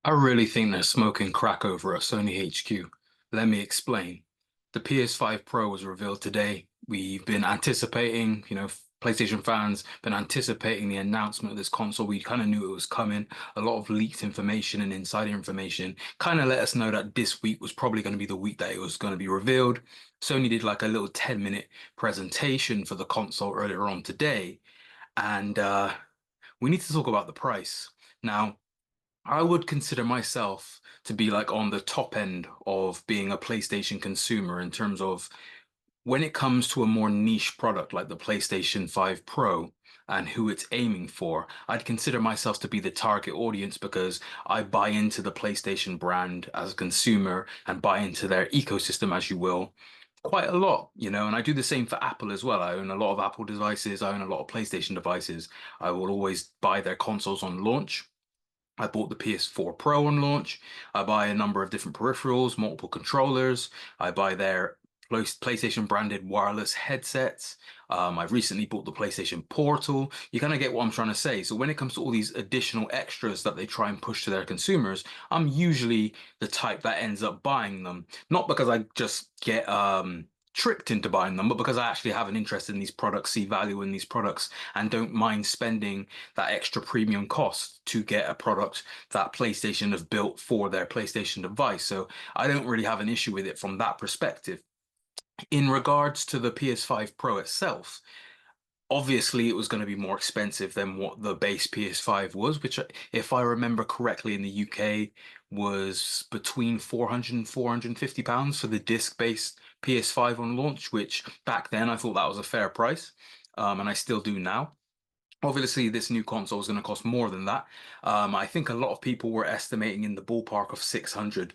I really think they're smoking crack over at Sony HQ. Let me explain. The PS5 Pro was revealed today. We've been anticipating, PlayStation fans been anticipating the announcement of this console. We kind of knew it was coming. A lot of leaked information and insider information kind of let us know that this week was probably going to be the week that it was going to be revealed. Sony did like a little 10-minute presentation for the console earlier on today, and we need to talk about the price. Now, I would consider myself to be like on the top end of being a PlayStation consumer in terms of when it comes to a more niche product like the PlayStation 5 Pro and who it's aiming for. I'd consider myself to be the target audience because I buy into the PlayStation brand as a consumer and buy into their ecosystem, as you will, quite a lot, and I do the same for Apple as well. I own a lot of Apple devices, I own a lot of PlayStation devices. I will always buy their consoles on launch. I bought the PS4 Pro on launch. I buy a number of different peripherals, multiple controllers. I buy their PlayStation branded wireless headsets. I've recently bought the PlayStation Portal. You kind of get what I'm trying to say. So when it comes to all these additional extras that they try and push to their consumers, I'm usually the type that ends up buying them. Not because I just get tricked into buying them, but because I actually have an interest in these products, see value in these products, and don't mind spending that extra premium cost to get a product that PlayStation have built for their PlayStation device. So I don't really have an issue with it from that perspective. In regards to the PS5 Pro itself, obviously it was going to be more expensive than what the base PS5 was, which, if I remember correctly, in the UK was between 400 and 450 pounds for the disc-based PS5 on launch, which back then I thought that was a fair price, and I still do now. Obviously, this new console is going to cost more than that. I think a lot of people were estimating in the ballpark of £600,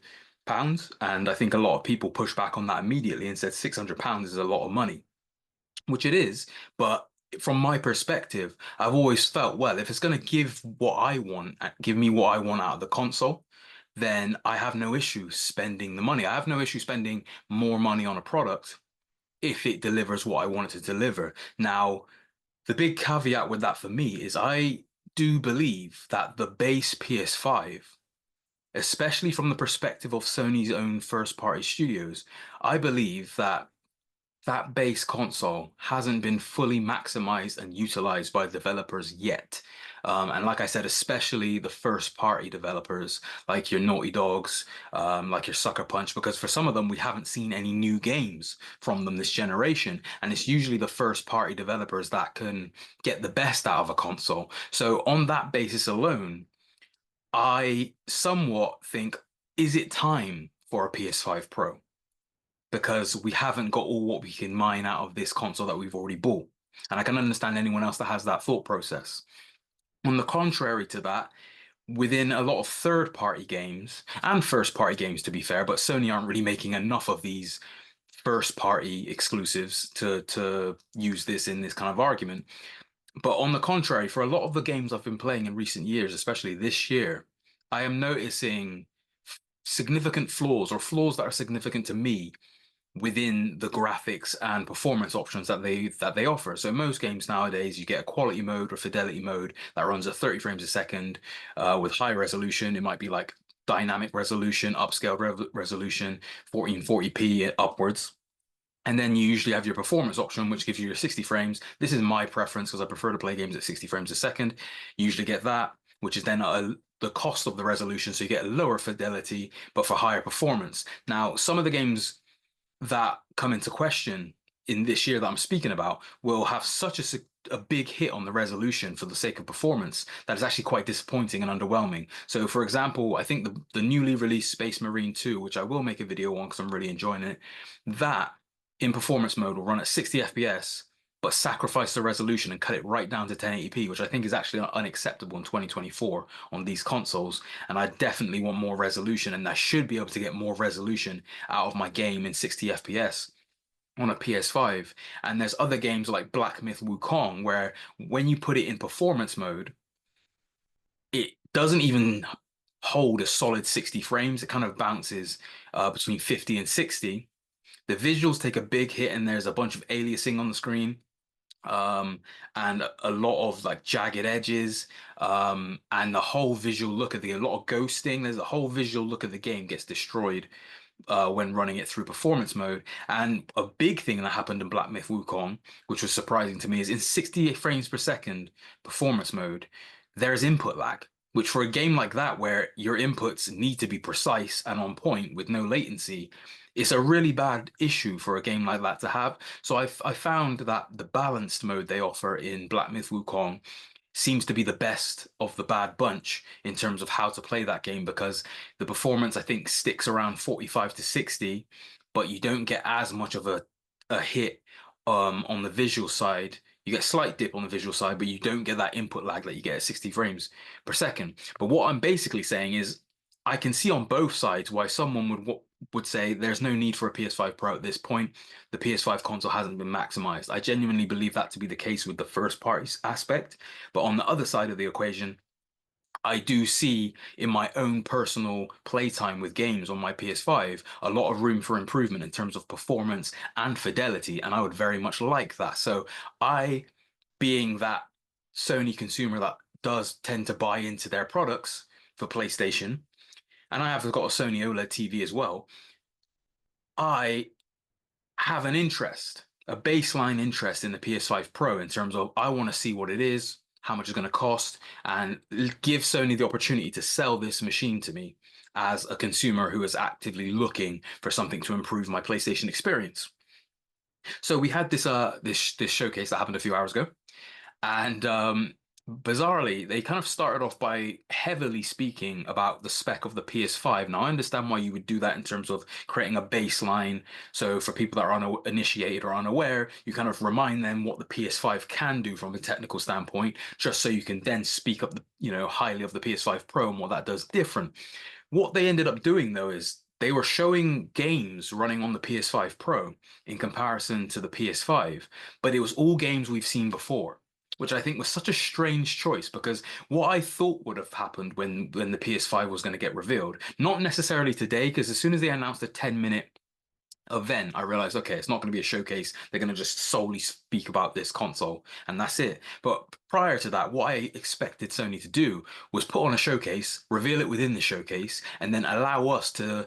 and I think a lot of people pushed back on that immediately and said £600 is a lot of money, which it is. But from my perspective, I've always felt, well, if it's going to give what I want, give me what I want out of the console, then I have no issue spending the money. I have no issue spending more money on a product if it delivers what I want it to deliver. Now, the big caveat with that for me is I do believe that the base PS5, especially from the perspective of Sony's own first party studios, I believe that that base console hasn't been fully maximized and utilized by developers yet. And like I said, especially the first party developers like your Naughty Dogs, like your Sucker Punch, because for some of them, we haven't seen any new games from them this generation. And it's usually the first party developers that can get the best out of a console. So on that basis alone, I somewhat think, is it time for a PS5 Pro? Because we haven't got all what we can mine out of this console that we've already bought. And I can understand anyone else that has that thought process. On the contrary to that, within a lot of third-party games and first-party games, to be fair, but Sony aren't really making enough of these first-party exclusives to use this in this kind of argument. But on the contrary, for a lot of the games I've been playing in recent years, especially this year, I am noticing significant flaws or flaws that are significant to me within the graphics and performance options that they offer. So most games nowadays, you get a quality mode or fidelity mode that runs at 30 frames a second with high resolution. It might be like dynamic resolution, upscaled resolution, 1440p upwards. And then you usually have your performance option, which gives you your 60 frames. This is my preference because I prefer to play games at 60 frames a second. You usually get that, which is then the cost of the resolution. So you get a lower fidelity, but for higher performance. Now, some of the games that come into question in this year that I'm speaking about will have such a big hit on the resolution for the sake of performance that is actually quite disappointing and underwhelming. So, for example, I think the newly released Space Marine 2, which I will make a video on because I'm really enjoying it, that in performance mode will run at 60 FPS, but sacrifice the resolution and cut it right down to 1080p, which I think is actually unacceptable in 2024 on these consoles. And I definitely want more resolution, and I should be able to get more resolution out of my game in 60 FPS on a PS5. And there's other games like Black Myth Wukong, where when you put it in performance mode, it doesn't even hold a solid 60 frames. It kind of bounces between 50 and 60. The visuals take a big hit, and there's a bunch of aliasing on the screen. um, and a lot of like jagged edges, and the whole visual look of a lot of ghosting. There's a whole visual look of the game gets destroyed when running it through performance mode. And a big thing that happened in Black Myth Wukong, which was surprising to me, is in 60 frames per second performance mode, there's input lag. Which for a game like that, where your inputs need to be precise and on point with no latency, it's a really bad issue for a game like that to have. So I found that the balanced mode they offer in Black Myth Wukong seems to be the best of the bad bunch in terms of how to play that game, because the performance I think sticks around 45 to 60, but you don't get as much of a hit on the visual side. You get a slight dip on the visual side, but you don't get that input lag that you get at 60 frames per second. But what I'm basically saying is I can see on both sides why someone would say there's no need for a PS5 Pro at this point. The PS5 console hasn't been maximized. I genuinely believe that to be the case with the first party aspect. But on the other side of the equation, I do see in my own personal playtime with games on my PS5 a lot of room for improvement in terms of performance and fidelity, and I would very much like that. So I, being that Sony consumer that does tend to buy into their products for PlayStation, and I have got a Sony OLED TV as well, I have an interest, a baseline interest in the PS5 Pro in terms of I want to see what it is, how much it's going to cost, and give Sony the opportunity to sell this machine to me as a consumer who is actively looking for something to improve my PlayStation experience. So we had this showcase that happened a few hours ago, and bizarrely, they kind of started off by heavily speaking about the spec of the PS5. Now, I understand why you would do that in terms of creating a baseline. So for people that are uninitiated or unaware, you kind of remind them what the PS5 can do from a technical standpoint, just so you can then speak up highly of the PS5 Pro and what that does different. What they ended up doing though is they were showing games running on the PS5 Pro in comparison to the PS5, but it was all games we've seen before, which I think was such a strange choice, because what I thought would have happened when the PS5 was going to get revealed, not necessarily today, because as soon as they announced a 10-minute event, I realized, okay, it's not going to be a showcase. They're going to just solely speak about this console, and that's it. But prior to that, what I expected Sony to do was put on a showcase, reveal it within the showcase, and then allow us to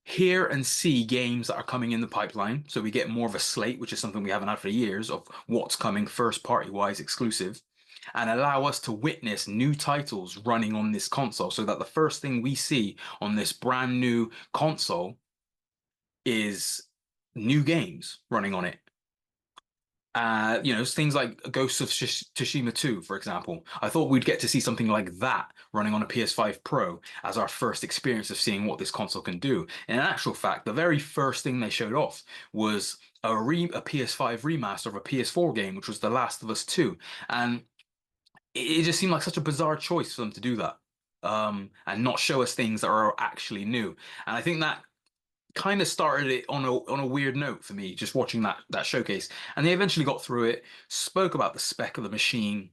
hear and see games that are coming in the pipeline. So we get more of a slate, which is something we haven't had for years, of what's coming first party wise exclusive, and allow us to witness new titles running on this console, so that the first thing we see on this brand new console is new games running on it. Things like Ghosts of Tsushima 2, for example. I thought we'd get to see something like that running on a PS5 Pro as our first experience of seeing what this console can do. In actual fact, the very first thing they showed off was a PS5 remaster of a PS4 game, which was The Last of Us 2. And it just seemed like such a bizarre choice for them to do that. And not show us things that are actually new. And I think that kind of started it on a weird note for me, just watching that showcase. And they eventually got through it, spoke about the spec of the machine,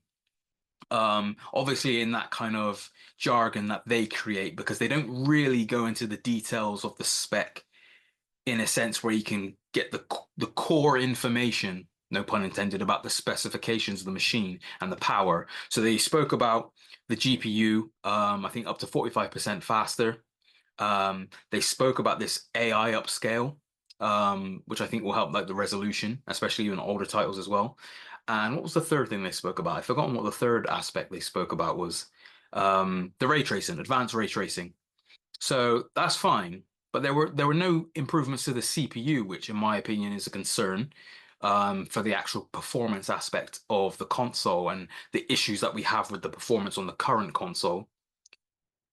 obviously in that kind of jargon that they create, because they don't really go into the details of the spec in a sense where you can get the core information, no pun intended, about the specifications of the machine and the power. So they spoke about the GPU, I think up to 45% faster. They spoke about this AI upscale, which I think will help like the resolution, especially in older titles as well. And what was the third thing they spoke about? I've forgotten what the third aspect they spoke about was. The ray tracing, advanced ray tracing. So that's fine, but there were no improvements to the CPU, which in my opinion is a concern. For the actual performance aspect of the console and the issues that we have with the performance on the current console,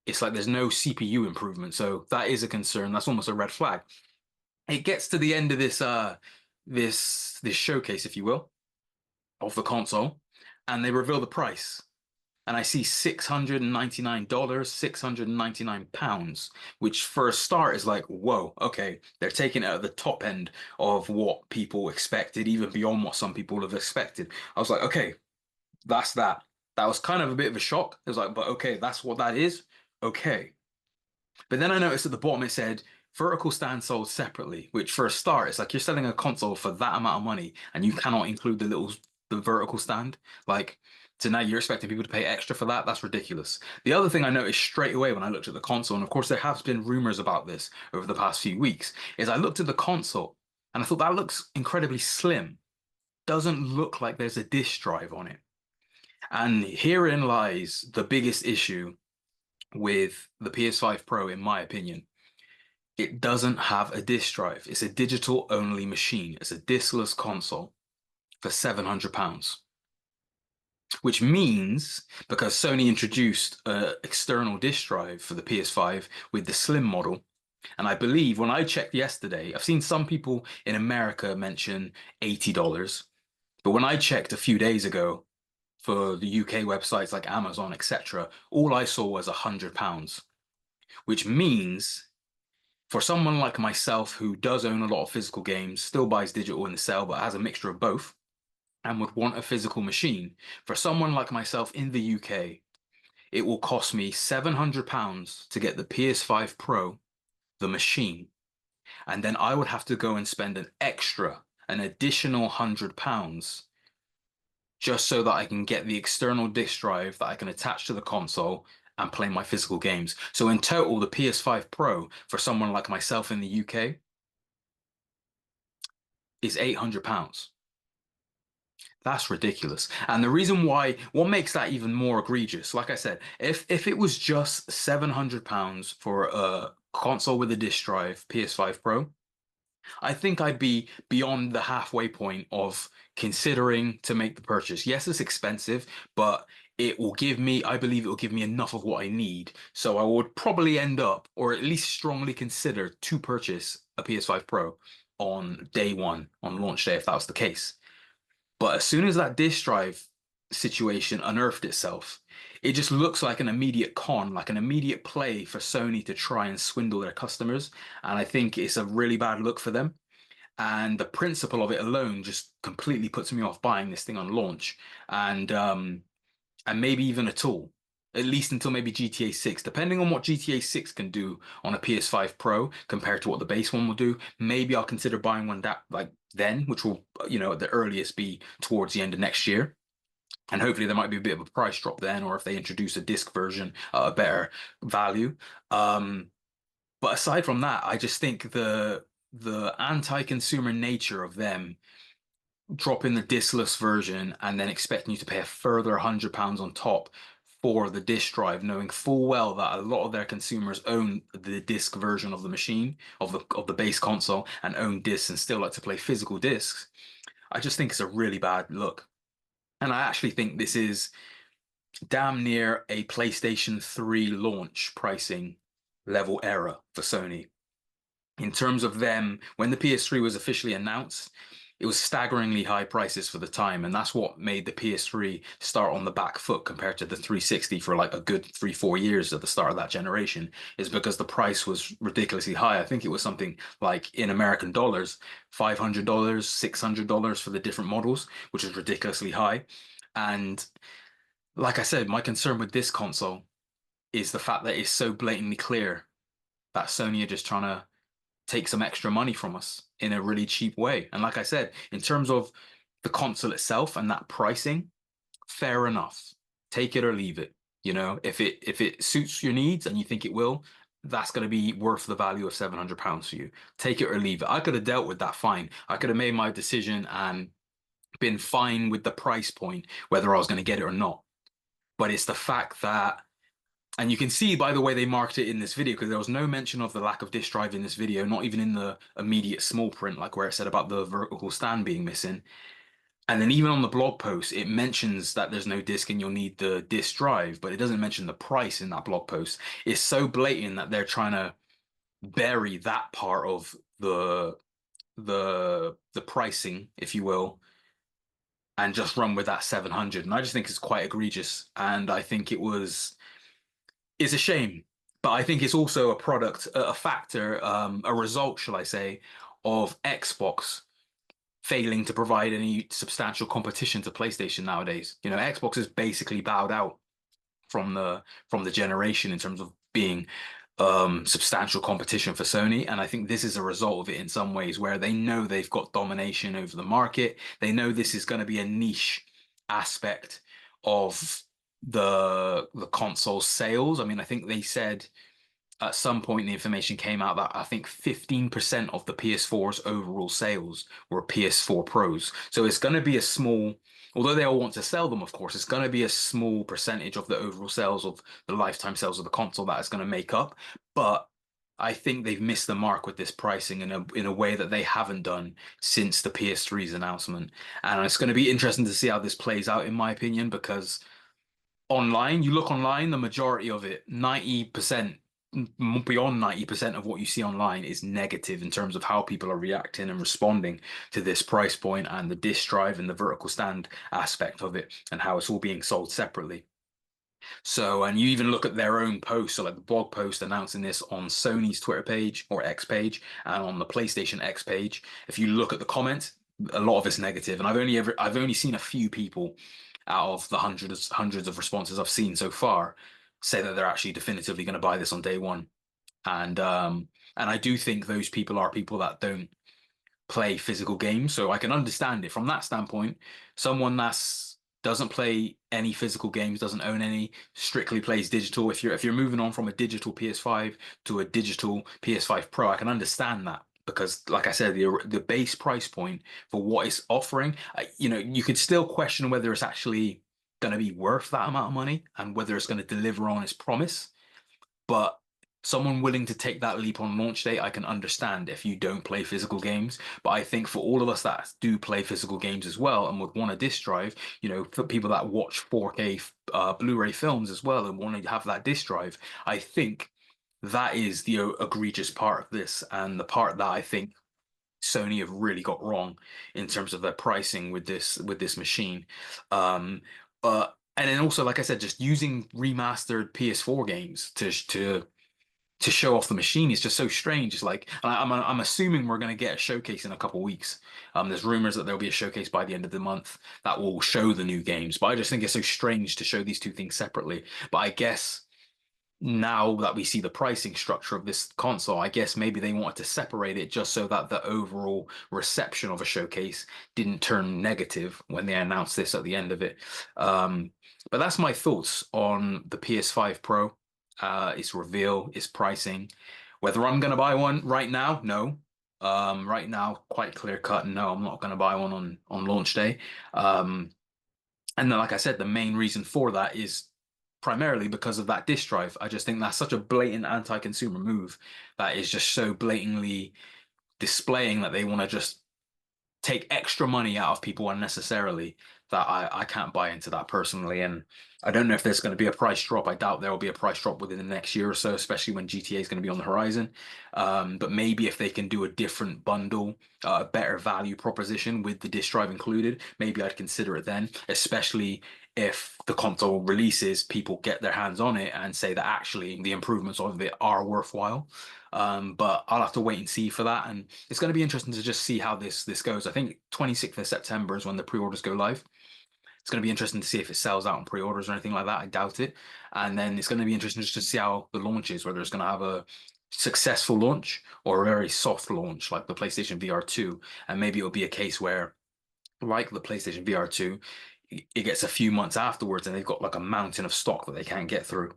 it's like there's no CPU improvement. So that is a concern. That's almost a red flag. It gets to the end of this showcase, if you will, of the console, and they reveal the price. And I see $699, £699, which for a start is like, whoa, okay, they're taking it at the top end of what people expected, even beyond what some people have expected. I was like, okay, that's that. That was kind of a bit of a shock. It was like, but okay, that's what that is. Okay. But then I noticed at the bottom it said vertical stand sold separately, which for a start, it's like you're selling a console for that amount of money and you cannot include the vertical stand. Like, so now you're expecting people to pay extra for that? That's ridiculous. The other thing I noticed straight away when I looked at the console, and of course there has been rumors about this over the past few weeks, is I looked at the console and I thought that looks incredibly slim. Doesn't look like there's a disk drive on it. And herein lies the biggest issue with the PS5 Pro, in my opinion. It doesn't have a disk drive. It's a digital only machine. It's a diskless console for £700. Which means, because Sony introduced an external disk drive for the PS5 with the slim model, and I believe when I checked yesterday, I've seen some people in America mention $80, but when I checked a few days ago for the UK websites like Amazon, etc., all I saw was £100, which means for someone like myself who does own a lot of physical games, still buys digital in the sale, but has a mixture of both, and would want a physical machine, for someone like myself in the UK, it will cost me £700 to get the PS5 Pro, the machine, and then I would have to go and spend an additional £100 just so that I can get the external disk drive that I can attach to the console and play my physical games. So in total, the PS5 Pro for someone like myself in the UK is £800. That's ridiculous. And the reason why, what makes that even more egregious, like I said, if it was just £700 for a console with a disc drive, PS5 Pro, I think I'd be beyond the halfway point of considering to make the purchase. Yes, it's expensive, but it will give me, I believe it will give me enough of what I need. So I would probably end up, or at least strongly consider to purchase a PS5 Pro on day one, on launch day, if that was the case. But as soon as that disk drive situation unearthed itself, it just looks like an immediate con, like an immediate play for Sony to try and swindle their customers. And I think it's a really bad look for them. And the principle of it alone just completely puts me off buying this thing on launch. And maybe even at all, at least until maybe GTA 6, depending on what GTA 6 can do on a PS5 Pro compared to what the base one will do. Maybe I'll consider buying one that like then, which will, at the earliest be towards the end of next year. And hopefully there might be a bit of a price drop then, or if they introduce a disc version at a better value. But aside from that, I just think the anti-consumer nature of them dropping the diskless version and then expecting you to pay a further £100 on top for the disk drive, knowing full well that a lot of their consumers own the disc version of the machine, of the base console, and own discs and still like to play physical discs. I just think it's a really bad look. And I actually think this is damn near a PlayStation 3 launch pricing level error for Sony. In terms of them, when the PS3 was officially announced, it was staggeringly high prices for the time, and that's what made the PS3 start on the back foot compared to the 360 for like a good 3-4 years at the start of that generation, is because the price was ridiculously high. I think it was something like in American dollars, $500, $600 for the different models, which is ridiculously high. And like I said, my concern with this console is the fact that it's so blatantly clear that Sony are just trying to take some extra money from us in a really cheap way. And like I said, in terms of the console itself and that pricing, fair enough. Take it or leave it. If it suits your needs and you think it will, that's going to be worth the value of £700 for you. Take it or leave it. I could have dealt with that fine. I could have made my decision and been fine with the price point, whether I was going to get it or not. But it's the fact that, and you can see by the way they marked it in this video, because there was no mention of the lack of disk drive in this video, not even in the immediate small print, like where it said about the vertical stand being missing. And then even on the blog post, it mentions that there's no disk and you'll need the disk drive, but it doesn't mention the price in that blog post. It's so blatant that they're trying to bury that part of the pricing, if you will, and just run with that 700. And I just think it's quite egregious. And I think it's a shame, but I think it's also a product, a factor, a result, shall I say, of Xbox failing to provide any substantial competition to PlayStation nowadays. Xbox has basically bowed out from the generation in terms of being substantial competition for Sony. And I think this is a result of it in some ways, where they know they've got domination over the market. They know this is going to be a niche aspect of the console sales. I mean, I think they said at some point the information came out that I think 15% of the PS4's overall sales were PS4 Pros. So it's going to be a small, although they all want to sell them, of course, it's going to be a small percentage of the overall sales of the lifetime sales of the console that it's going to make up. But I think they've missed the mark with this pricing in a way that they haven't done since the PS3's announcement. And it's going to be interesting to see how this plays out, in my opinion, because online, you look online, the majority of it, 90%, beyond 90% of what you see online is negative in terms of how people are reacting and responding to this price point and the disk drive and the vertical stand aspect of it and how it's all being sold separately. So, and you even look at their own post, so like the blog post announcing this on Sony's Twitter page or X page and on the PlayStation X page. If you look at the comments, a lot of it's negative, and I've only seen a few people out of the hundreds of responses I've seen so far say that they're actually definitively going to buy this on day one. And I do think those people are people that don't play physical games, so I can understand it from that standpoint. Someone that's doesn't play any physical games, doesn't own any, strictly plays digital. If you're moving on from a digital PS5 to a digital PS5 Pro, I can understand that because, like I said, the base price point for what it's offering, you could still question whether it's actually going to be worth that amount of money and whether it's going to deliver on its promise. But someone willing to take that leap on launch day, I can understand if you don't play physical games. But I think for all of us that do play physical games as well and would want a disc drive, for people that watch 4K Blu-ray films as well and want to have that disc drive, I think that is the egregious part of this and the part that I think Sony have really got wrong in terms of their pricing with this machine. And then also, like I said, just using remastered PS4 games to show off the machine is just so strange. It's like, and I'm assuming we're going to get a showcase in a couple of weeks. There's rumors that there'll be a showcase by the end of the month that will show the new games. But I just think it's so strange to show these two things separately. But I guess now that we see the pricing structure of this console, I guess maybe they wanted to separate it just so that the overall reception of a showcase didn't turn negative when they announced this at the end of it. But that's my thoughts on the PS5 Pro, its reveal, its pricing. Whether I'm going to buy one right now, no. Right now, quite clear cut, no, I'm not going to buy one on launch day. And then, like I said, the main reason for that is primarily because of that disk drive. I just think that's such a blatant anti-consumer move that is just so blatantly displaying that they want to just take extra money out of people unnecessarily that I can't buy into that personally. And I don't know if there's going to be a price drop. I doubt there will be a price drop within the next year or so, especially when GTA is going to be on the horizon. But maybe if they can do a different bundle, a better value proposition with the disk drive included, maybe I'd consider it then, especially if the console releases, people get their hands on it and say that actually the improvements of it are worthwhile. But I'll have to wait and see for that. And it's going to be interesting to just see how this goes. I think 26th of September is when the pre-orders go live. It's going to be interesting to see if it sells out on pre-orders or anything like that. I doubt it. And then it's going to be interesting just to see how the launch is, whether it's going to have a successful launch or a very soft launch like the PlayStation VR 2. And maybe it'll be a case where, like the PlayStation VR 2, it gets a few months afterwards and they've got like a mountain of stock that they can't get through.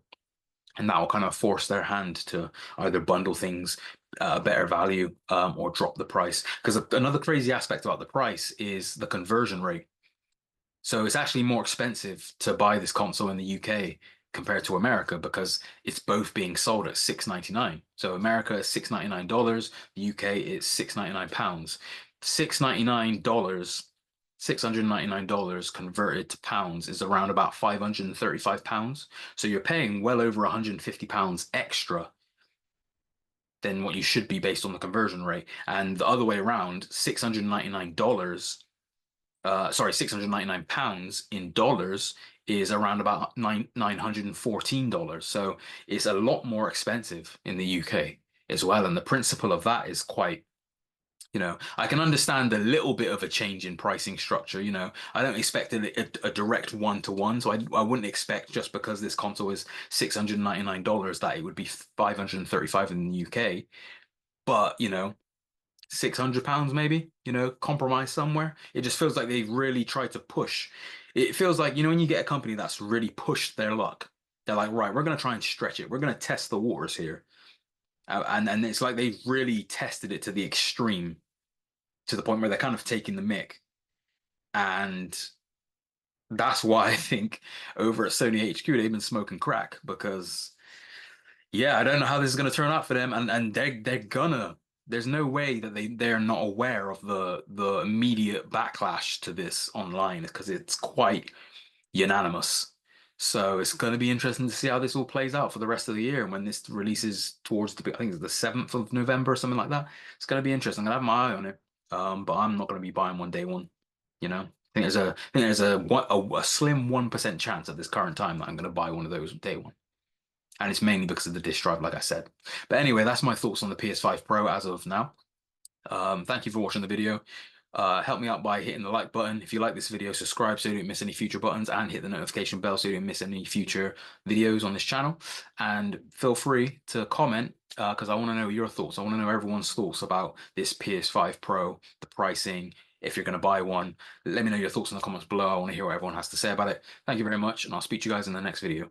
And that will kind of force their hand to either bundle things better value or drop the price. Because another crazy aspect about the price is the conversion rate. So it's actually more expensive to buy this console in the UK compared to America because it's both being sold at $6.99. So America is $6.99, the UK is £6.99. $699 converted to pounds is around about £535. So you're paying well over £150 extra than what you should be based on the conversion rate. And the other way around, £699 £699 in dollars is around about $914. So it's a lot more expensive in the UK as well. And the principle of that is quite You know, I can understand a little bit of a change in pricing structure. You know, I don't expect a direct one-to-one. So I wouldn't expect just because this console is $699 that it would be 535 in the UK. But, you know, £600 maybe, you know, compromise somewhere. It just feels like they've really tried to push. It feels like, you know, when you get a company that's really pushed their luck, they're like, right, we're going to try and stretch it. We're going to test the waters here. And it's like they've really tested it to the extreme, to the point where they're kind of taking the mick. And that's why I think over at Sony HQ, they've been smoking crack because yeah, I don't know how this is going to turn out for them, and they're gonna. There's no way that they're not aware of the immediate backlash to this online because it's quite unanimous. So it's going to be interesting to see how this all plays out for the rest of the year. And when this releases towards I think it's the 7th of November or something like that, it's going to be interesting. I'm gonna have my eye on it. But I'm not going to be buying one day one. You know, I think there's a slim 1% chance at this current time that I'm going to buy one of those day one. And it's mainly because of the disk drive, like I said. But anyway, that's my thoughts on the PS5 Pro as of now. Thank you for watching the video. Help me out by hitting the like button. If you like this video, subscribe so you don't miss any future buttons, and hit the notification bell so you don't miss any future videos on this channel. And feel free to comment because I want to know your thoughts. I want to know everyone's thoughts about this PS5 Pro, the pricing, if you're going to buy one. Let me know your thoughts in the comments below. I want to hear what everyone has to say about it. Thank you very much, and I'll speak to you guys in the next video.